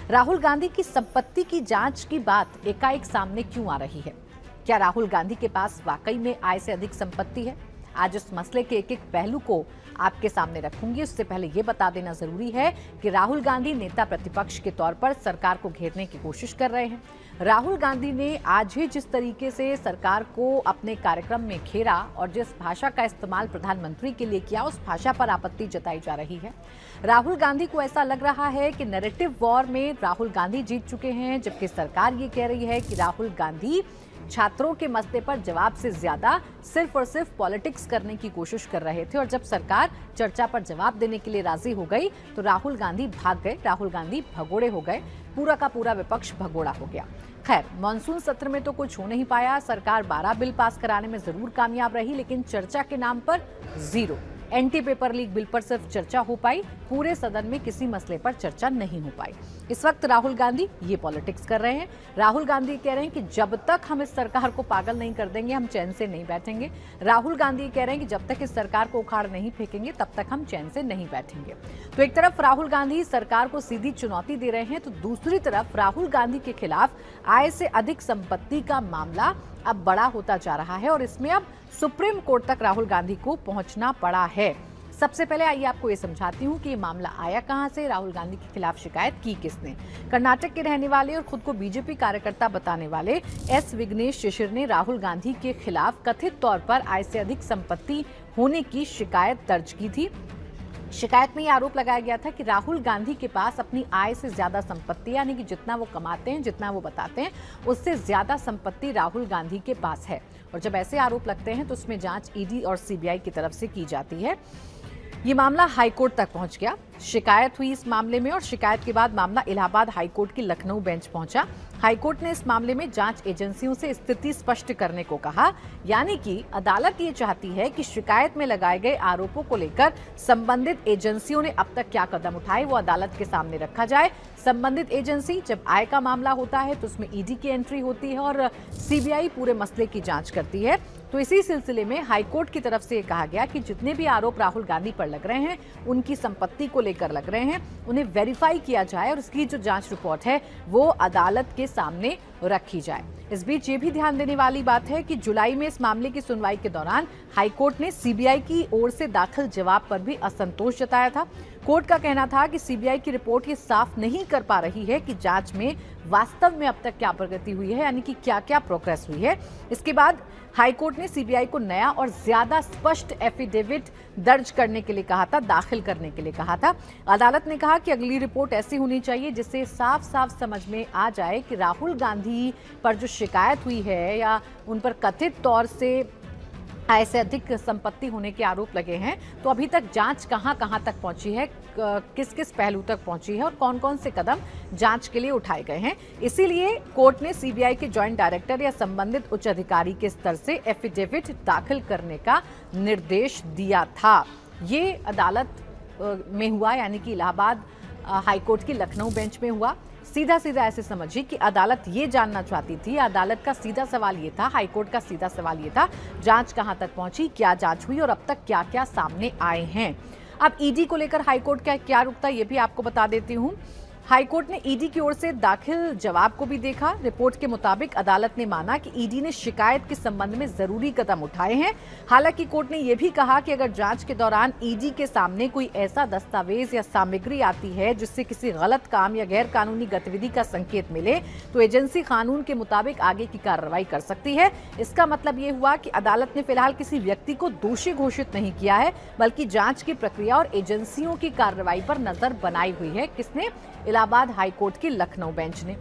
राहुल गांधी की संपत्ति की जांच की बात एकाएक सामने क्यों आ रही है? क्या राहुल गांधी के पास वाकई में आय से अधिक संपत्ति है? आज इस मसले के एक एक पहलू को आपके सामने रखूंगी। उससे पहले ये बता देना जरूरी है कि राहुल गांधी नेता प्रतिपक्ष के तौर पर सरकार को घेरने की कोशिश कर रहे हैं। राहुल गांधी ने आज ही जिस तरीके से सरकार को अपने कार्यक्रम में घेरा और जिस भाषा का इस्तेमाल प्रधानमंत्री के लिए किया, उस भाषा पर आपत्ति जताई जा रही है। राहुल गांधी को ऐसा लग रहा है कि नैरेटिव वॉर में राहुल गांधी जीत चुके हैं, जबकि सरकार ये कह रही है कि राहुल गांधी छात्रों के मसले पर जवाब से ज्यादा सिर्फ और सिर्फ पॉलिटिक्स करने की कोशिश कर रहे थे और जब सरकार चर्चा पर जवाब देने के लिए राजी हो गई तो राहुल गांधी भाग गए, राहुल गांधी भगोड़े हो गए, पूरा का पूरा विपक्ष भगोड़ा हो गया। खैर, मानसून सत्र में तो कुछ हो नहीं पाया, सरकार 12 बिल पास कराने में जरूर कामयाब रही, लेकिन चर्चा के नाम पर zero. Anti paper leak bill पर सिर्फ चर्चा हो पाई, पूरे सदन में किसी मसले पर चर्चा नहीं हो पाई। इस वक्त राहुल गांधी ये पॉलिटिक्स कर रहे हैं। राहुल गांधी कह रहे हैं कि जब तक हम इस सरकार को पागल नहीं कर देंगे हम चैन से नहीं बैठेंगे। राहुल गांधी कह रहे हैं कि जब तक इस सरकार को उखाड़ नहीं फेंकेंगे तब तक हम चैन से नहीं बैठेंगे। तो एक तरफ राहुल गांधी सरकार को सीधी चुनौती दे रहे हैं, तो दूसरी तरफ राहुल गांधी के खिलाफ आय से अधिक संपत्ति का मामला अब बड़ा होता जा रहा है और इसमें अब सुप्रीम कोर्ट तक राहुल गांधी को पहुंचना पड़ा है। सबसे पहले आइए आपको ये समझाती हूँ कि ये मामला आया कहां से, राहुल गांधी के खिलाफ शिकायत की किसने। कर्नाटक के रहने वाले और खुद को बीजेपी कार्यकर्ता बताने वाले एस विघ्नेश शिशिर ने राहुल गांधी के खिलाफ कथित तौर पर आय से अधिक संपत्ति होने की शिकायत दर्ज की थी। शिकायत में यह आरोप लगाया गया था कि राहुल गांधी के पास अपनी आय से ज्यादा संपत्ति, यानी कि जितना वो कमाते हैं, जितना वो बताते हैं, उससे ज्यादा संपत्ति राहुल गांधी के पास है। और जब ऐसे आरोप लगते हैं तो उसमें जांच ईडी और सीबीआई की तरफ से की जाती है। ये मामला हाईकोर्ट तक पहुंच गया। शिकायत हुई इस मामले में और शिकायत के बाद मामला इलाहाबाद हाईकोर्ट की लखनऊ बेंच पहुंचा। हाईकोर्ट ने इस मामले में जांच एजेंसियों से स्थिति स्पष्ट करने को कहा, यानी कि अदालत ये चाहती है कि शिकायत में लगाए गए आरोपों को लेकर संबंधित एजेंसियों ने अब तक क्या कदम उठाए वो अदालत के सामने रखा जाए। संबंधित एजेंसी, जब आय का मामला होता है तो उसमें ईडी की एंट्री होती है और सीबीआई पूरे मसले की जांच करती है। तो इसी सिलसिले में हाईकोर्ट की तरफ से कहा गया कि जितने भी आरोप राहुल गांधी पर लग रहे हैं, उनकी संपत्ति को लेकर लग रहे हैं, उन्हें वेरीफाई किया जाए और उसकी जो जांच रिपोर्ट है वो अदालत के सामने रखी जाए। इस बीच ये भी ध्यान देने वाली बात है कि जुलाई में इस मामले की सुनवाई के दौरान हाईकोर्ट ने सीबीआई की ओर से दाखिल जवाब पर भी असंतोष जताया था। कोर्ट का कहना था कि सीबीआई की रिपोर्ट ये साफ नहीं कर पा रही है कि जांच में वास्तव में अब तक क्या प्रगति हुई है, यानी कि क्या क्या प्रोग्रेस हुई है। इसके बाद हाईकोर्ट ने सीबीआई को नया और ज्यादा स्पष्ट एफिडेविट दर्ज करने के लिए कहा था, दाखिल करने के लिए कहा था। अदालत ने कहा कि अगली रिपोर्ट ऐसी होनी चाहिए जिससे साफ साफ समझ में आ जाए कि राहुल गांधी पर जो शिकायत हुई है या उन पर कथित तौर से आय से अधिक संपत्ति होने के आरोप लगे हैं, तो अभी तक जांच कहां तक पहुंची है, किस किस पहलू तक पहुंची है और कौन कौन से कदम जांच के लिए उठाए गए हैं। इसीलिए कोर्ट ने सीबीआई के जॉइंट डायरेक्टर या संबंधित उच्च अधिकारी के स्तर से एफिडेविट दाखिल करने का निर्देश दिया था। ये अदालत में हुआ, यानी कि इलाहाबाद हाईकोर्ट की लखनऊ बेंच में हुआ। सीधा सीधा ऐसे समझिए कि अदालत ये जानना चाहती थी, अदालत का सीधा सवाल ये था, हाईकोर्ट का सीधा सवाल ये था, जांच कहां तक पहुंची, क्या जांच हुई और अब तक क्या क्या सामने आए हैं। अब ईडी को लेकर हाईकोर्ट का क्या रुख था ये भी आपको बता देती हूं। हाईकोर्ट ने ईडी की ओर से दाखिल जवाब को भी देखा। रिपोर्ट के मुताबिक अदालत ने माना कि ईडी ने शिकायत के संबंध में जरूरी कदम उठाए हैं। हालांकि कोर्ट ने यह भी कहा कि अगर जांच के दौरान ईडी के सामने कोई ऐसा दस्तावेज या सामग्री आती है जिससे किसी गलत काम या गैर कानूनी गतिविधि का संकेत मिले तो एजेंसी कानून के मुताबिक आगे की कार्रवाई कर सकती है। इसका मतलब ये हुआ कि अदालत ने फिलहाल किसी व्यक्ति को दोषी घोषित नहीं किया है, बल्कि जांच की प्रक्रिया और एजेंसियों की कार्रवाई पर नजर बनाई हुई है। किसने? इलाहाबाद हाईकोर्ट की लखनऊ बेंच ने।